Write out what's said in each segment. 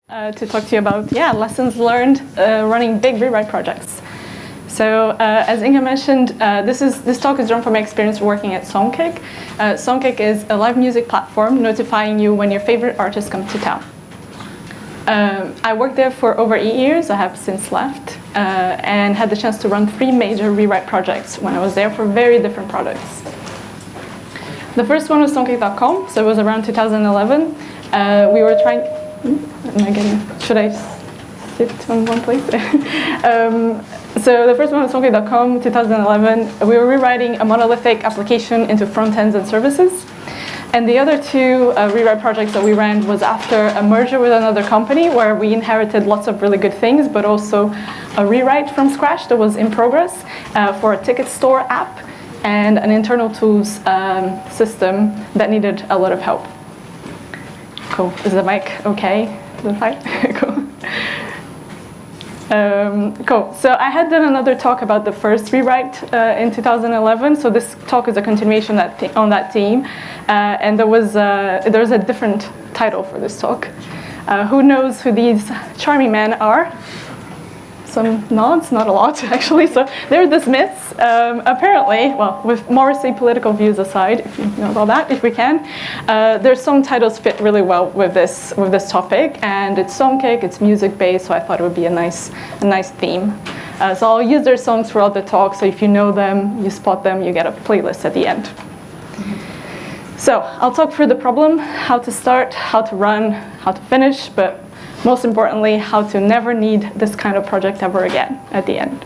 to talk to you about lessons learned running big rewrite projects. So as Inga mentioned, this talk is drawn from my experience working at Songkick. Songkick is a live music platform notifying you when your favorite artist comes to town. I worked there for over 8 years. I have since left and had the chance to run 3 major rewrite projects when I was there for very different products. The first one was songkick.com, so it was around 2011. We were trying. Should I sit on one place? So the first one was songkick.com, 2011. We were rewriting a monolithic application into front ends and services. And the other 2 rewrite projects that we ran was after a merger with another company where we inherited lots of really good things, but also a rewrite from scratch that was in progress for a ticket store app and an internal tools system that needed a lot of help. Cool. Is the mic okay? Is it fine? Cool. Cool. So I had done another talk about the first rewrite in 2011. So this talk is a continuation on that theme, and there's a different title for this talk. Who knows who these charming men are? Some nods, not a lot actually. So they're the Smiths. Apparently, well, with Morrissey political views aside, if you know about that, if we can, their song titles fit really well with this topic, and it's Songkick, it's music based, so I thought it would be a nice theme. So I'll use their songs throughout the talk. So if you know them, you spot them, you get a playlist at the end. So I'll talk through the problem, how to start, how to run, how to finish, but most importantly, how to never need this kind of project ever again at the end.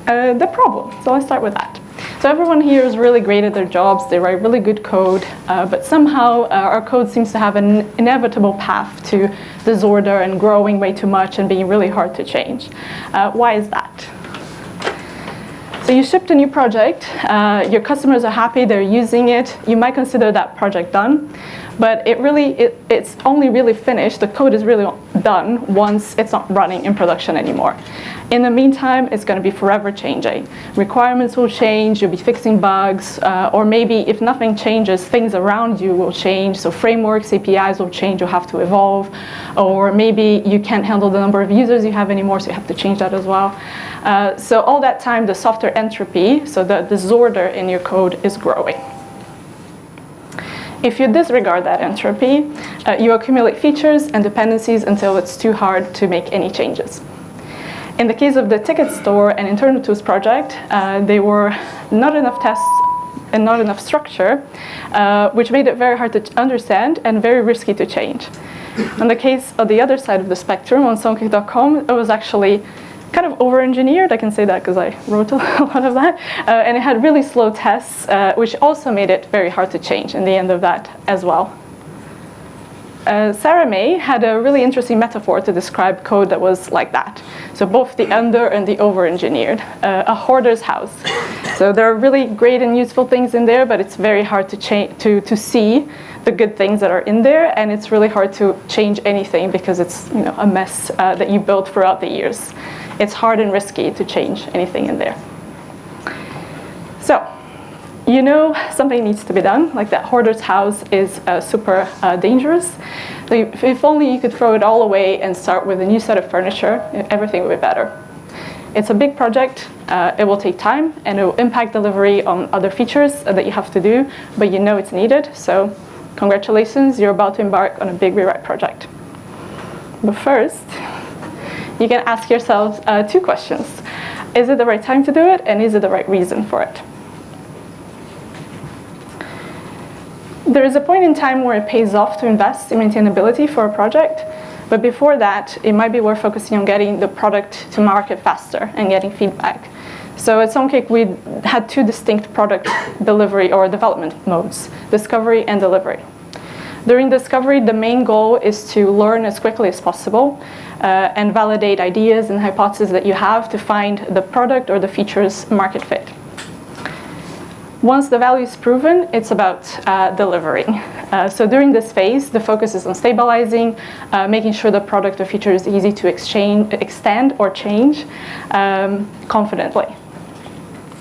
The problem, so let's start with that. So everyone here is really great at their jobs, they write really good code, but somehow our code seems to have an inevitable path to disorder and growing way too much and being really hard to change. Why is that? So you shipped a new project, your customers are happy, they're using it, you might consider that project done, but it's only really finished, the code is really done once it's not running in production anymore. In the meantime, it's going to be forever changing. Requirements will change, you'll be fixing bugs, or maybe if nothing changes, things around you will change, so frameworks, APIs will change, you'll have to evolve, or maybe you can't handle the number of users you have anymore, so you have to change that as well. So all that time, the software entropy, so the disorder in your code is growing. If you disregard that entropy, you accumulate features and dependencies until it's too hard to make any changes. In the case of the ticket store and internal tools project, there were not enough tests and not enough structure, which made it very hard to understand and very risky to change. In the case of the other side of the spectrum, on songkick.com, it was actually kind of over-engineered. I can say that because I wrote a lot of that. And it had really slow tests, which also made it very hard to change in the end of that as well. Sarah May had a really interesting metaphor to describe code that was like that. So both the under and the over-engineered, a hoarder's house. So there are really great and useful things in there, but it's very hard to see the good things that are in there, and it's really hard to change anything because it's a mess that you built throughout the years. It's hard and risky to change anything in there. So, something needs to be done, like that hoarder's house is super dangerous. If only you could throw it all away and start with a new set of furniture, everything would be better. It's a big project, it will take time, and it will impact delivery on other features that you have to do, but it's needed, so congratulations, you're about to embark on a big rewrite project. But first, you can ask yourselves 2 questions. Is it the right time to do it, and is it the right reason for it? There is a point in time where it pays off to invest in maintainability for a project, but before that, it might be worth focusing on getting the product to market faster and getting feedback. So at Songkick, we had 2 distinct product delivery or development modes, discovery and delivery. During discovery, the main goal is to learn as quickly as possible and validate ideas and hypotheses that you have to find the product or the feature's market fit. Once the value is proven, it's about delivering. So during this phase, the focus is on stabilizing, making sure the product or feature is easy to extend or change confidently.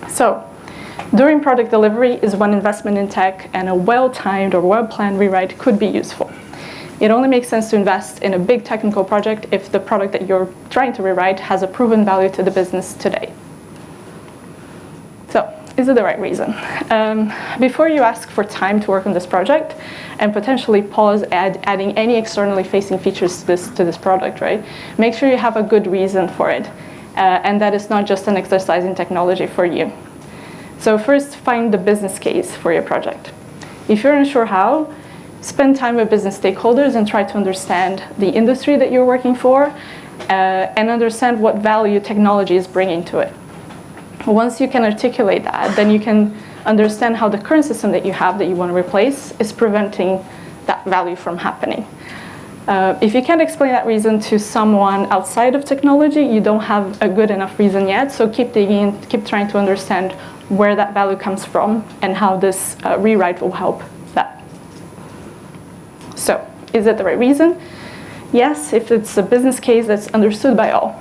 So during product delivery is when investment in tech and a well-timed or well-planned rewrite could be useful. It only makes sense to invest in a big technical project if the product that you're trying to rewrite has a proven value to the business today. So, is it the right reason? Before you ask for time to work on this project and potentially pause adding any externally facing features to this product, right? Make sure you have a good reason for it, and that it's not just an exercise in technology for you. So first, find the business case for your project. If you're unsure how, spend time with business stakeholders and try to understand the industry that you're working for and understand what value technology is bringing to it. Once you can articulate that, then you can understand how the current system that you have that you want to replace is preventing that value from happening. If you can't explain that reason to someone outside of technology, you don't have a good enough reason yet, so keep digging, keep trying to understand where that value comes from and how this rewrite will help that. So, is it the right reason? Yes, if it's a business case that's understood by all.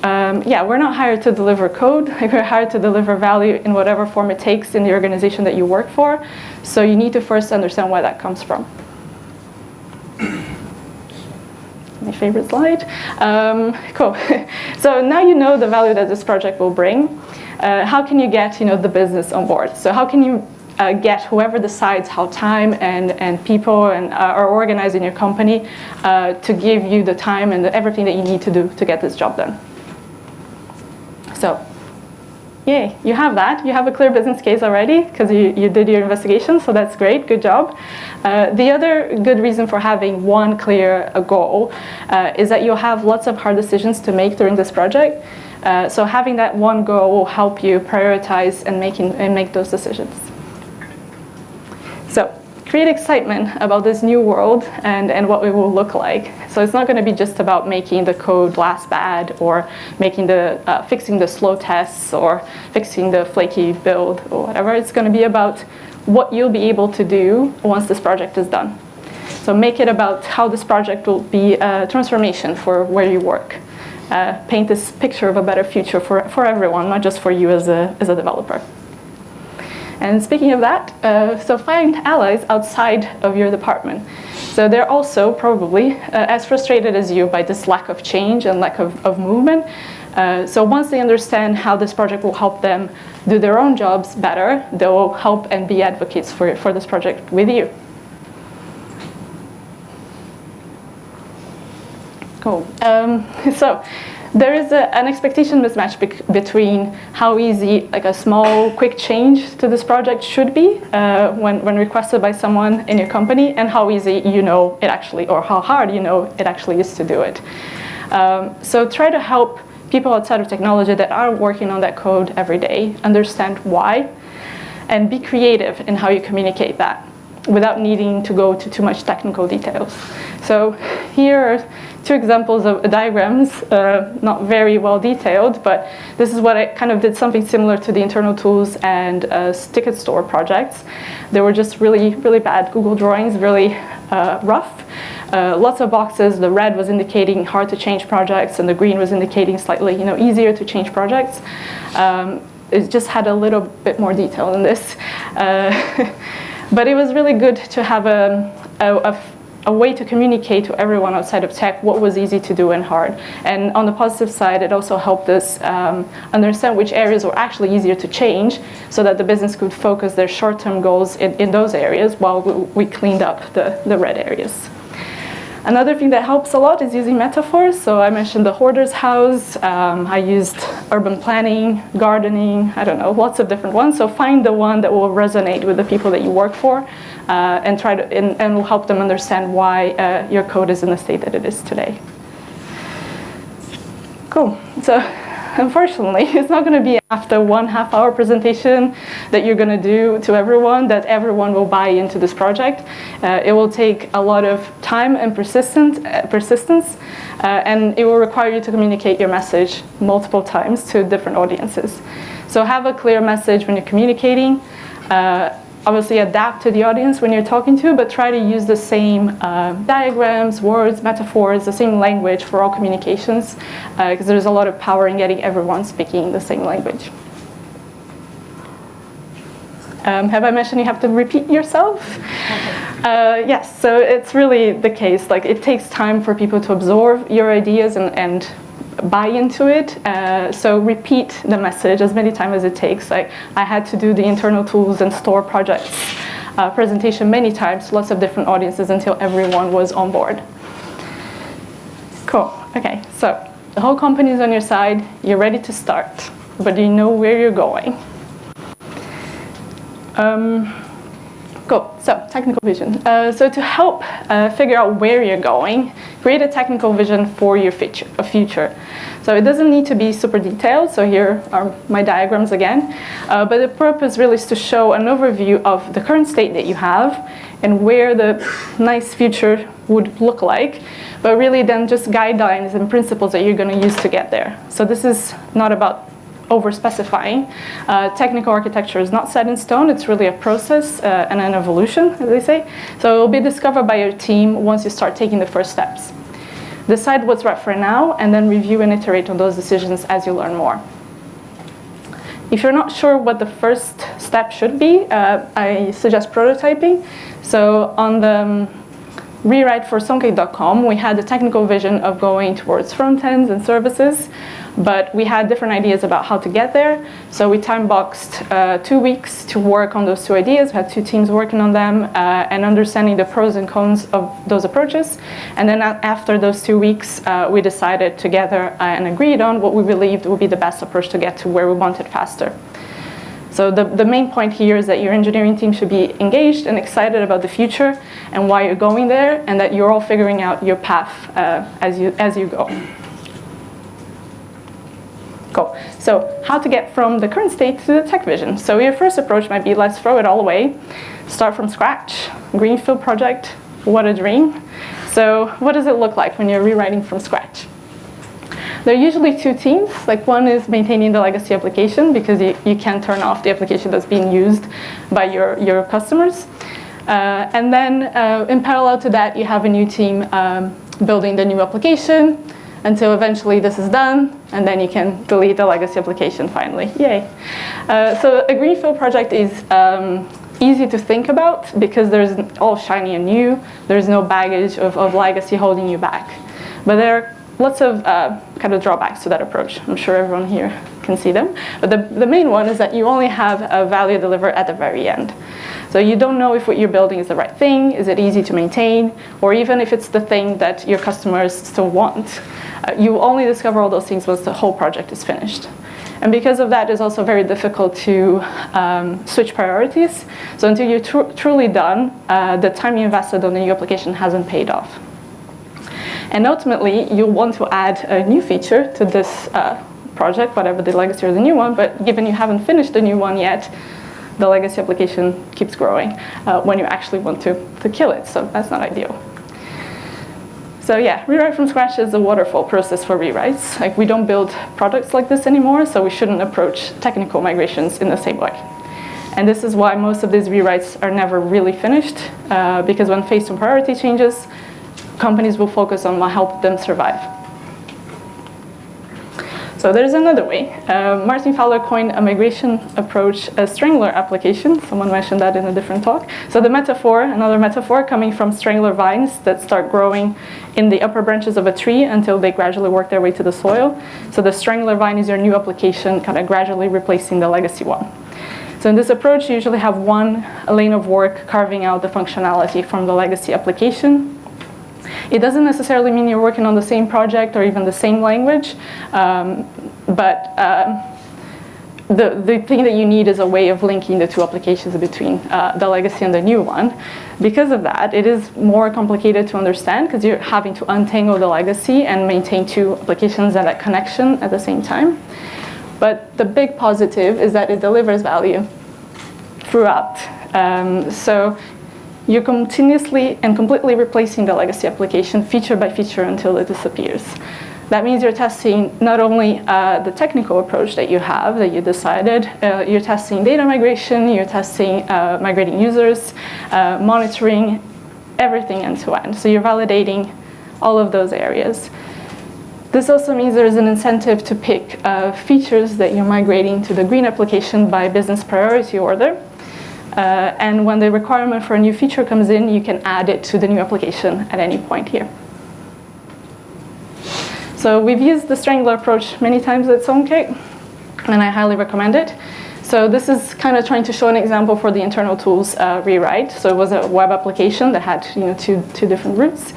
Yeah, we're not hired to deliver code. We're hired to deliver value in whatever form it takes in the organization that you work for. So you need to first understand where that comes from. My favorite slide. Cool. So now you know the value that this project will bring. How can you get the business on board? So how can you get whoever decides how time and people are organized in your company to give you the time and everything that you need to do to get this job done? So, yay, you have that. You have a clear business case already because you did your investigation, so that's great, good job. The other good reason for having one clear goal is that you'll have lots of hard decisions to make during this project. So having that one goal will help you prioritize and make those decisions. So, create excitement about this new world and what it will look like. So it's not going to be just about making the code last bad or making fixing the slow tests or fixing the flaky build or whatever. It's going to be about what you'll be able to do once this project is done. So make it about how this project will be a transformation for where you work. Paint this picture of a better future for everyone, not just for you as a developer. And speaking of that, so find allies outside of your department. So they're also probably as frustrated as you by this lack of change and lack of movement. So once they understand how this project will help them do their own jobs better, they will help and be advocates for this project with you. Cool. So there is an expectation mismatch between how easy a small, quick change to this project should be when requested by someone in your company, and how easy it actually, or how hard it actually is to do it. So try to help people outside of technology that are working on that code every day understand why, and be creative in how you communicate that without needing to go to too much technical details. So here are two examples of diagrams, not very well detailed, but this is what I kind of did something similar to the internal tools and ticket store projects. They were just really, really bad Google drawings, really rough. Lots of boxes. The red was indicating hard to change projects, and the green was indicating slightly, easier to change projects. It just had a little bit more detail than this. But it was really good to have a way to communicate to everyone outside of tech what was easy to do and hard. And on the positive side, it also helped us understand which areas were actually easier to change so that the business could focus their short-term goals in those areas while we cleaned up the red areas. Another thing that helps a lot is using metaphors. So I mentioned the hoarder's house. I used urban planning, gardening, I don't know, lots of different ones. So find the one that will resonate with the people that you work for and will help them understand why your code is in the state that it is today. Cool. So unfortunately, it's not going to be after 1.5 hour presentation that you're going to do to everyone that everyone will buy into this project. It will take a lot of time and persistence, and it will require you to communicate your message multiple times to different audiences. So have a clear message when you're communicating. Obviously adapt to the audience when you're talking to, but try to use the same diagrams, words, metaphors, the same language for all communications, because there's a lot of power in getting everyone speaking the same language. Have I mentioned you have to repeat yourself? Yes, so it's really the case. Like, it takes time for people to absorb your ideas and buy into it. So repeat the message as many times as it takes. Like, I had to do the internal tools and store projects presentation many times to lots of different audiences until everyone was on board. Cool. Okay, so the whole company is on your side. You're ready to start, but do you know where you're going? Cool. So technical vision. So to help figure out where you're going, create a technical vision for your future. So it doesn't need to be super detailed. So here are my diagrams again. But the purpose really is to show an overview of the current state that you have and where the nice future would look like. But really then just guidelines and principles that you're going to use to get there. So this is not about over-specifying. Technical architecture is not set in stone. It's really a process and an evolution, as they say. So it will be discovered by your team once you start taking the first steps. Decide what's right for now, and then review and iterate on those decisions as you learn more. If you're not sure what the first step should be, I suggest prototyping. So on the rewrite for songcake.com, we had the technical vision of going towards front ends and services, but we had different ideas about how to get there. So we time-boxed 2 weeks to work on those two ideas. We had 2 teams working on them and understanding the pros and cons of those approaches. And then after those 2 weeks, we decided together and agreed on what we believed would be the best approach to get to where we wanted faster. So the main point here is that your engineering team should be engaged and excited about the future and why you're going there, and that you're all figuring out your path as you go. Cool. So how to get from the current state to the tech vision. So your first approach might be, let's throw it all away. Start from scratch. Greenfield project. What a dream. So what does it look like when you're rewriting from scratch? There are usually 2 teams. Like, one is maintaining the legacy application, because you can't turn off the application that's being used by your customers. And then in parallel to that, you have a new team building the new application until eventually this is done, and then you can delete the legacy application finally. Yay. So a greenfield project is easy to think about because there's all shiny and new. There's no baggage of legacy holding you back. But there are lots of kind of drawbacks to that approach. I'm sure everyone here can see them. But the main one is that you only have a value delivered at the very end. So you don't know if what you're building is the right thing, is it easy to maintain, or even if it's the thing that your customers still want. You only discover all those things once the whole project is finished. And because of that, it's also very difficult to switch priorities. So until you're truly done, the time you invested on the new application hasn't paid off. And ultimately, you'll want to add a new feature to this project, whatever the legacy or the new one, but given you haven't finished the new one yet, the legacy application keeps growing when you actually want to kill it, so that's not ideal. So yeah, rewrite from scratch is a waterfall process for rewrites. Like, we don't build products like this anymore, so we shouldn't approach technical migrations in the same way. And this is why most of these rewrites are never really finished, because when faced with priority changes, companies will focus on what helped them survive. So there's another way. Martin Fowler coined a migration approach a strangler application. Someone mentioned that in a different talk. So the metaphor, another metaphor, coming from strangler vines that start growing in the upper branches of a tree until they gradually work their way to the soil. So the strangler vine is your new application, kind of gradually replacing the legacy one. So in this approach, you usually have one lane of work carving out the functionality from the legacy application. It doesn't necessarily mean you're working on the same project or even the same language, but the thing that you need is a way of linking the 2 applications between the legacy and the new one. Because of that, it is more complicated to understand because you're having to untangle the legacy and maintain 2 applications and that connection at the same time. But the big positive is that it delivers value throughout. So you're continuously and completely replacing the legacy application feature by feature until it disappears. That means you're testing not only the technical approach that you have, that you decided, you're testing data migration, you're testing migrating users, monitoring, everything end to end. So you're validating all of those areas. This also means there's an incentive to pick features that you're migrating to the green application by business priority order. And when the requirement for a new feature comes in, you can add it to the new application at any point here. So we've used the Strangler approach many times at SongCake, and I highly recommend it. So this is kind of trying to show an example for the internal tools rewrite. So it was a web application that had two different routes.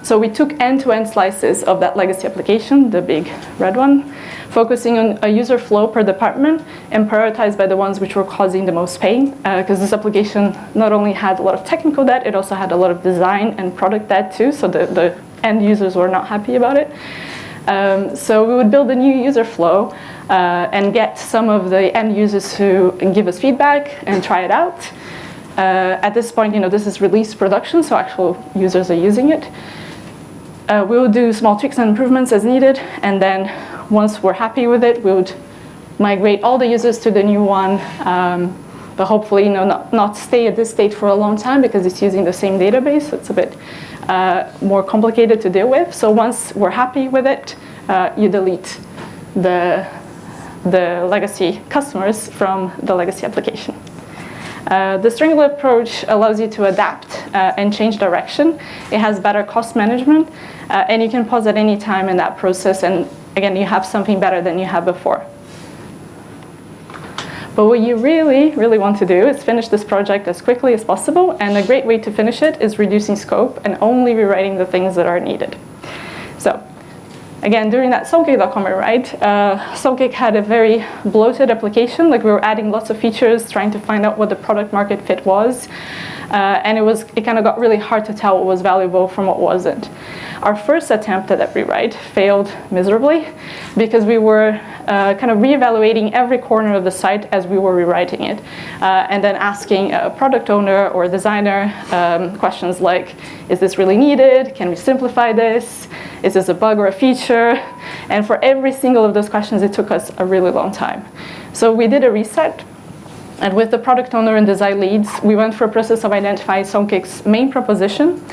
So we took end-to-end slices of that legacy application, the big red one, focusing on a user flow per department and prioritized by the ones which were causing the most pain, because this application not only had a lot of technical debt, it also had a lot of design and product debt too, so the end users were not happy about it. So we would build a new user flow and get some of the end users to give us feedback and try it out. At this point, this is release production, so actual users are using it. We would do small tweaks and improvements as needed, and then once we're happy with it, we would migrate all the users to the new one, but hopefully not stay at this state for a long time because it's using the same database. So it's a bit more complicated to deal with. So once we're happy with it, you delete the legacy customers from the legacy application. The Strangler approach allows you to adapt and change direction. It has better cost management, and you can pause at any time in that process, and again, you have something better than you had before. But what you really, really want to do is finish this project as quickly as possible, and a great way to finish it is reducing scope and only rewriting the things that are needed. So, again, during that SongCake.com rewrite, SongCake had a very bloated application. Like, we were adding lots of features, trying to find out what the product market fit was, and it kind of got really hard to tell what was valuable from what wasn't. Our first attempt at that rewrite failed miserably because we were kind of reevaluating every corner of the site as we were rewriting it, and then asking a product owner or a designer questions like, is this really needed? Can we simplify this? Is this a bug or a feature? And for every single of those questions, it took us a really long time. So we did a reset. And with the product owner and design leads, we went through a process of identifying SongCake's main proposition.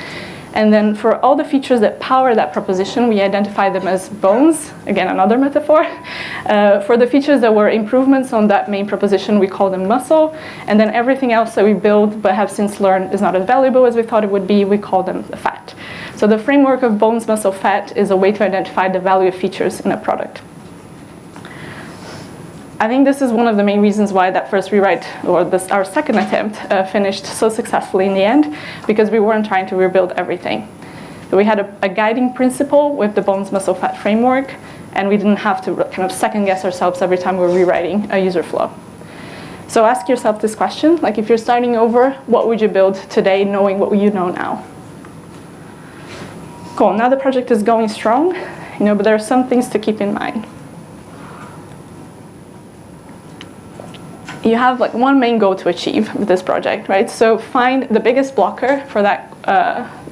And then for all the features that power that proposition, we identify them as bones, again, another metaphor. For the features that were improvements on that main proposition, we call them muscle. And then everything else that we build but have since learned is not as valuable as we thought it would be, we call them the fat. So the framework of bones, muscle, fat is a way to identify the value of features in a product. I think this is one of the main reasons why that first rewrite, or our second attempt, finished so successfully in the end, because we weren't trying to rebuild everything. We had a guiding principle with the bones, muscle, fat framework, and we didn't have to kind of second guess ourselves every time we were rewriting a user flow. So ask yourself this question, like if you're starting over, what would you build today knowing what you know now? Cool, now the project is going strong, but there are some things to keep in mind. You have like one main goal to achieve with this project, right? So find the biggest blocker for that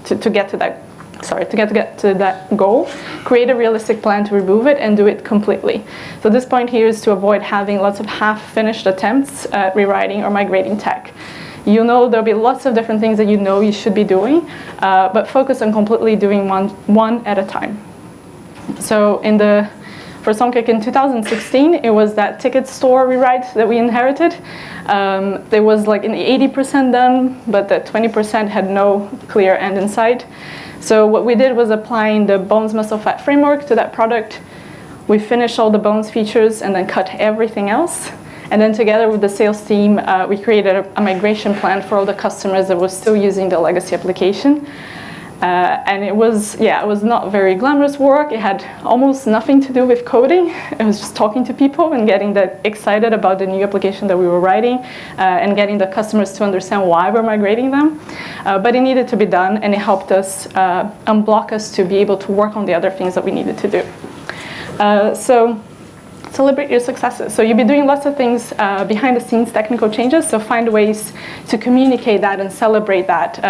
to get to that goal. Create a realistic plan to remove it and do it completely. So this point here is to avoid having lots of half-finished attempts at rewriting or migrating tech. There'll be lots of different things that you should be doing, but focus on completely doing one at a time. So for SongCake in 2016, it was that ticket store rewrite that we inherited. There was like an 80% done, but the 20% had no clear end in sight. So what we did was applying the bones, muscle, fat framework to that product. We finished all the bones features and then cut everything else. And then together with the sales team, we created a migration plan for all the customers that were still using the legacy application. And it was not very glamorous work. It had almost nothing to do with coding. It was just talking to people and getting them excited about the new application that we were writing, and getting the customers to understand why we're migrating them. But it needed to be done, and it helped us unblock us to be able to work on the other things that we needed to do. So celebrate your successes. So you'll be doing lots of things behind the scenes, technical changes, so find ways to communicate that and celebrate that,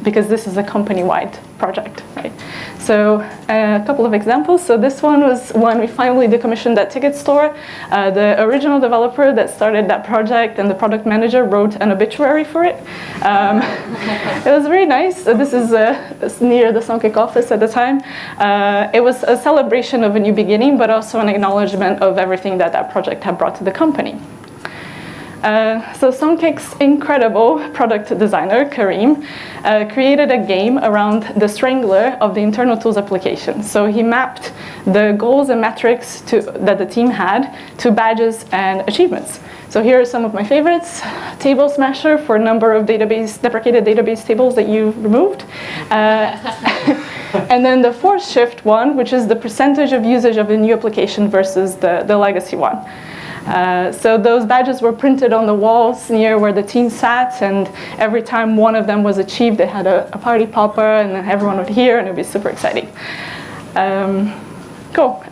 because this is a company-wide project, right? So a couple of examples. So this one was when we finally decommissioned that ticket store. The original developer that started that project and the product manager wrote an obituary for it. It was very nice. This is near the SongCake office at the time. It was a celebration of a new beginning, but also an acknowledgement of everything that project had brought to the company. So Songcake's incredible product designer, Karim, created a game around the strangler of the internal tools application. So he mapped the goals and metrics that the team had to badges and achievements. So here are some of my favorites. Table Smasher for number of deprecated database tables that you removed. And then the force shift one, which is the percentage of usage of a new application versus the legacy one. So those badges were printed on the walls near where the team sat, and every time one of them was achieved, they had a party popper, and then everyone would hear, and it would be super exciting. Cool.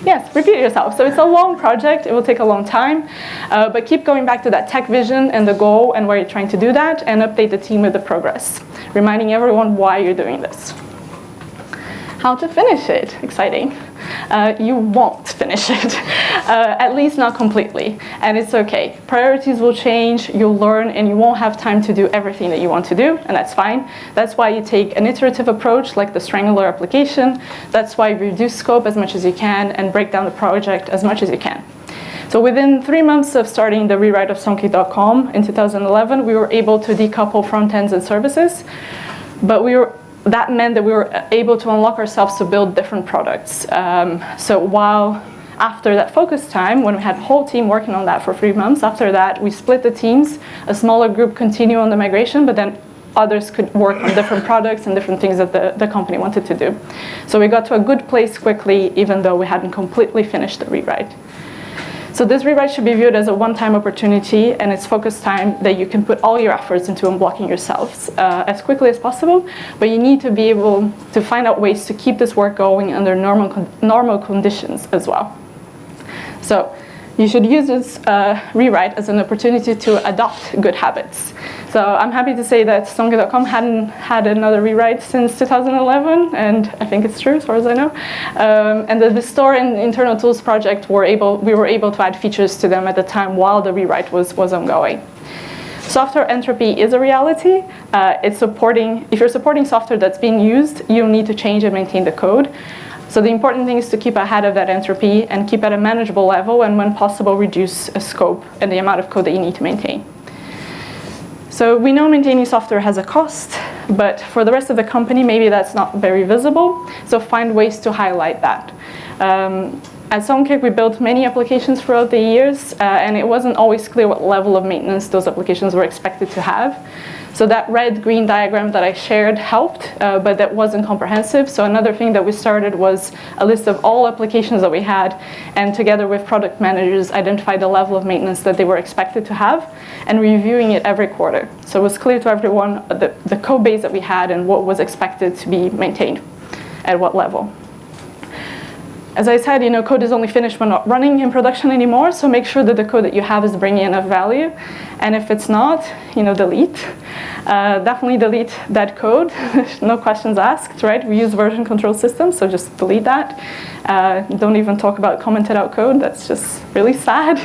Yes, repeat yourself. So it's a long project. It will take a long time, but keep going back to that tech vision and the goal and where you're trying to do that, and update the team with the progress, reminding everyone why you're doing this. How to finish it? Exciting. You won't finish it, at least not completely, and it's okay. Priorities will change, you'll learn, and you won't have time to do everything that you want to do, and that's fine. That's why you take an iterative approach like the Strangler application. That's why you reduce scope as much as you can and break down the project as much as you can. So within 3 months of starting the rewrite of Songcake.com in 2011, we were able to decouple front ends and services, but that meant that we were able to unlock ourselves to build different products. So while after that focus time, when we had a whole team working on that for 3 months, after that we split the teams, a smaller group continued on the migration, but then others could work on different products and different things that the company wanted to do. So we got to a good place quickly, even though we hadn't completely finished the rewrite. So this rewrite should be viewed as a one-time opportunity, and it's focus time that you can put all your efforts into unblocking yourselves as quickly as possible, but you need to be able to find out ways to keep this work going under normal conditions as well. So you should use this rewrite as an opportunity to adopt good habits. So I'm happy to say that Songcake.com hadn't had another rewrite since 2011, and I think it's true as far as I know. And the store and internal tools project we were able to add features to them at the time while the rewrite was ongoing. Software entropy is a reality. If you're supporting software that's being used, you'll need to change and maintain the code. So the important thing is to keep ahead of that entropy and keep at a manageable level, and when possible, reduce a scope and the amount of code that you need to maintain. So we know maintaining software has a cost, but for the rest of the company, maybe that's not very visible. So find ways to highlight that. At Songcake, we built many applications throughout the years, and it wasn't always clear what level of maintenance those applications were expected to have. So that red-green diagram that I shared helped, but that wasn't comprehensive. So another thing that we started was a list of all applications that we had, and together with product managers, identify the level of maintenance that they were expected to have, and reviewing it every quarter. So it was clear to everyone the code base that we had and what was expected to be maintained at what level. As I said, code is only finished when not running in production anymore, so make sure that the code that you have is bringing enough value. And if it's not, delete. Definitely delete that code. No questions asked, right? We use version control systems, so just delete that. Don't even talk about commented out code. That's just really sad.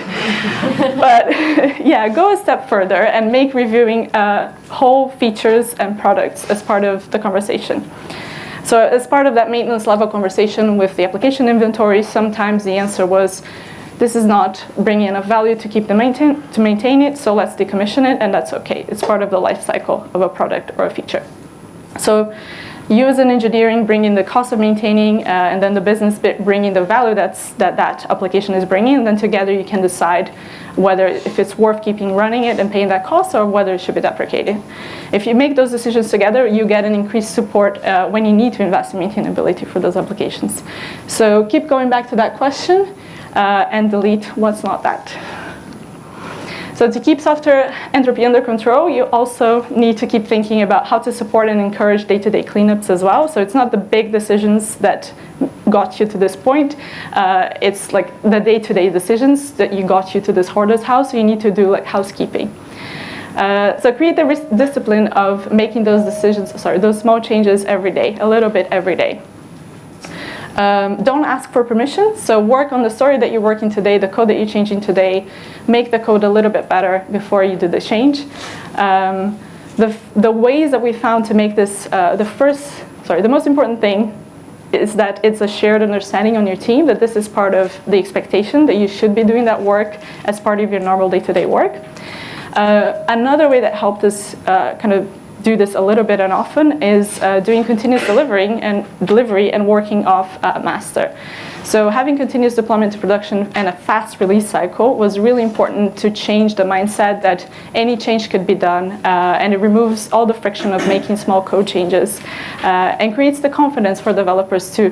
But yeah, go a step further and make reviewing whole features and products as part of the conversation. So as part of that maintenance level conversation with the application inventory, sometimes the answer was, this is not bringing enough value to maintain it, so let's decommission it, and that's okay. It's part of the life cycle of a product or a feature. So you as an engineering bring in the cost of maintaining, and then the business bit bring in the value that application is bringing, and then together you can decide whether if it's worth keeping running it and paying that cost, or whether it should be deprecated. If you make those decisions together, you get an increased support when you need to invest in maintainability for those applications. So keep going back to that question and delete what's not that. So to keep software entropy under control, you also need to keep thinking about how to support and encourage day-to-day cleanups as well. So it's not the big decisions that got you to this point. It's like the day-to-day decisions that you got you to this hoarder's house. So you need to do like housekeeping. So create the discipline of making those those small changes every day, a little bit every day. Don't ask for permission, so work on the story that you're working today, the code that you're changing today, make the code a little bit better before you do the change. The ways that we found to make this, the most important thing is that it's a shared understanding on your team that this is part of the expectation, that you should be doing that work as part of your normal day-to-day work. Another way that helped us kind of do this a little bit and often is doing continuous delivery and working off master. So having continuous deployment to production and a fast release cycle was really important to change the mindset that any change could be done, and it removes all the friction of making small code changes and creates the confidence for developers to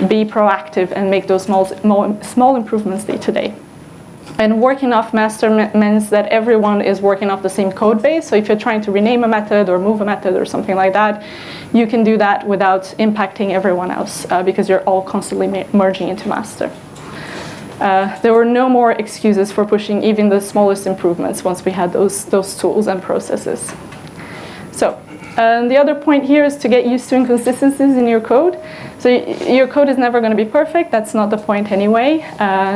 be proactive and make those small improvements day to day. And working off master means that everyone is working off the same code base. So if you're trying to rename a method or move a method or something like that, you can do that without impacting everyone else because you're all constantly merging into master. There were no more excuses for pushing even the smallest improvements once we had those tools and processes. So the other point here is to get used to inconsistencies in your code. So your code is never going to be perfect. That's not the point anyway.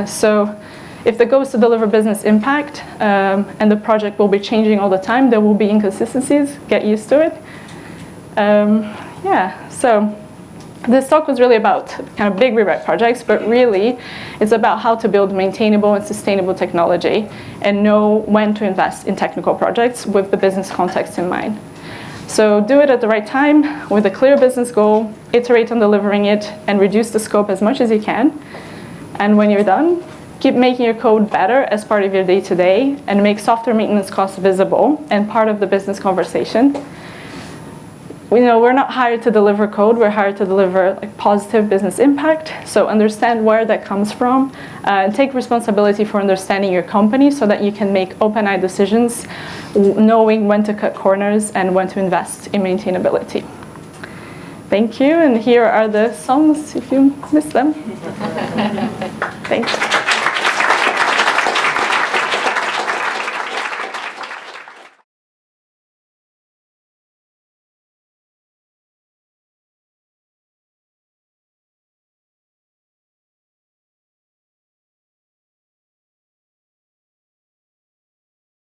So if the goal is to deliver business impact and the project will be changing all the time, there will be inconsistencies. Get used to it. So this talk was really about kind of big rewrite projects, but really it's about how to build maintainable and sustainable technology and know when to invest in technical projects with the business context in mind. So do it at the right time with a clear business goal, iterate on delivering it, and reduce the scope as much as you can. And when you're done, keep making your code better as part of your day-to-day and make software maintenance costs visible and part of the business conversation. We're not hired to deliver code, we're hired to deliver positive business impact. So understand where that comes from and take responsibility for understanding your company so that you can make open-eyed decisions, knowing when to cut corners and when to invest in maintainability. Thank you, and here are the songs if you missed them. Thanks.